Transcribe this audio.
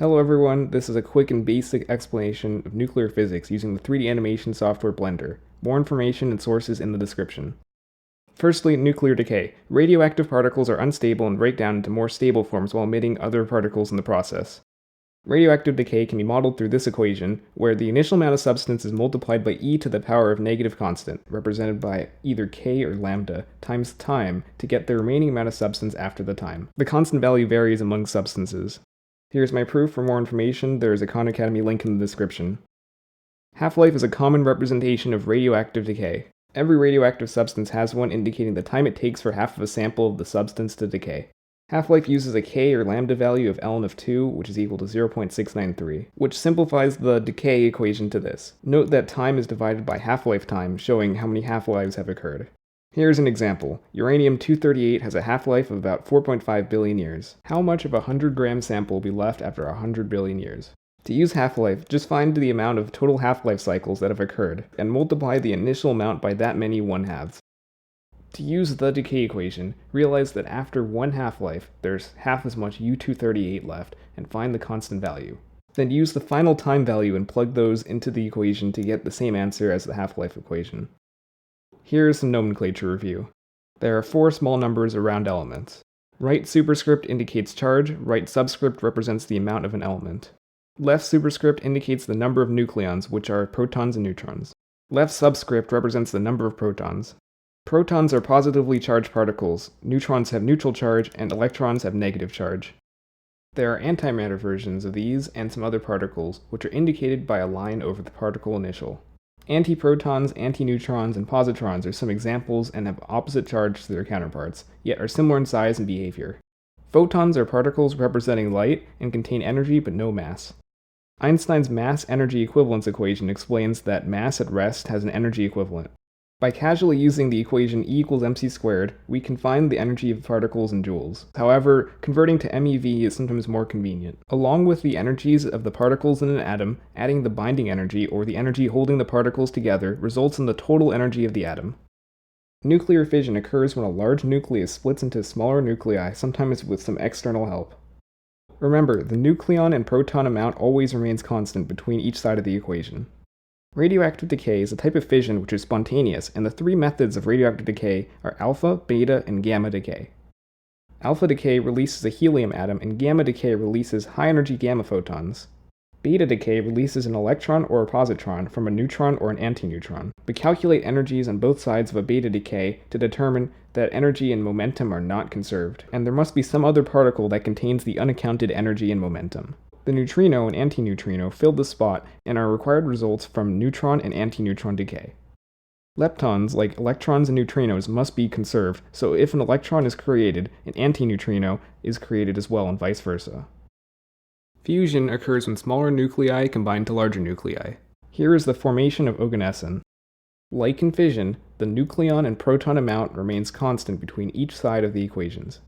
Hello everyone, this is a quick and basic explanation of nuclear physics using the 3D animation software Blender. More information and sources in the description. Firstly, nuclear decay. Radioactive particles are unstable and break down into more stable forms while emitting other particles in the process. Radioactive decay can be modeled through this equation, where the initial amount of substance is multiplied by e to the power of negative constant, represented by either k or lambda, times time, to get the remaining amount of substance after the time. The constant value varies among substances. Here's my proof. For more information, there is a Khan Academy link in the description. Half-life is a common representation of radioactive decay. Every radioactive substance has one indicating the time it takes for half of a sample of the substance to decay. Half-life uses a k or lambda value of ln of 2, which is equal to 0.693, which simplifies the decay equation to this. Note that time is divided by half-life time, showing how many half-lives have occurred. Here's an example. Uranium-238 has a half-life of about 4.5 billion years. How much of a 100-gram sample will be left after 100 billion years? To use half-life, just find the amount of total half-life cycles that have occurred, and multiply the initial amount by that many 1/2. To use the decay equation, realize that after one half-life, there's half as much U-238 left, and find the constant value. Then use the final time value and plug those into the equation to get the same answer as the half-life equation. Here is some nomenclature review. There are 4 small numbers around elements. Right superscript indicates charge, right subscript represents the amount of an element. Left superscript indicates the number of nucleons, which are protons and neutrons. Left subscript represents the number of protons. Protons are positively charged particles, neutrons have neutral charge, and electrons have negative charge. There are antimatter versions of these and some other particles, which are indicated by a line over the particle initial. Antiprotons, antineutrons, and positrons are some examples and have opposite charge to their counterparts, yet are similar in size and behavior. Photons are particles representing light and contain energy but no mass. Einstein's mass-energy equivalence equation explains that mass at rest has an energy equivalent. By casually using the equation E equals mc squared, we can find the energy of particles in joules. However, converting to MeV is sometimes more convenient. Along with the energies of the particles in an atom, adding the binding energy, or the energy holding the particles together, results in the total energy of the atom. Nuclear fission occurs when a large nucleus splits into smaller nuclei, sometimes with some external help. Remember, the nucleon and proton amount always remains constant between each side of the equation. Radioactive decay is a type of fission which is spontaneous, and the 3 methods of radioactive decay are alpha, beta, and gamma decay. Alpha decay releases a helium atom, and gamma decay releases high-energy gamma photons. Beta decay releases an electron or a positron from a neutron or an antineutron. We calculate energies on both sides of a beta decay to determine that energy and momentum are not conserved, and there must be some other particle that contains the unaccounted energy and momentum. The neutrino and antineutrino fill the spot and are required results from neutron and antineutron decay. Leptons, like electrons and neutrinos, must be conserved, so if an electron is created, an antineutrino is created as well, and vice versa. Fusion occurs when smaller nuclei combine to larger nuclei. Here is the formation of oganesson. Like in fission, the nucleon and proton amount remains constant between each side of the equations.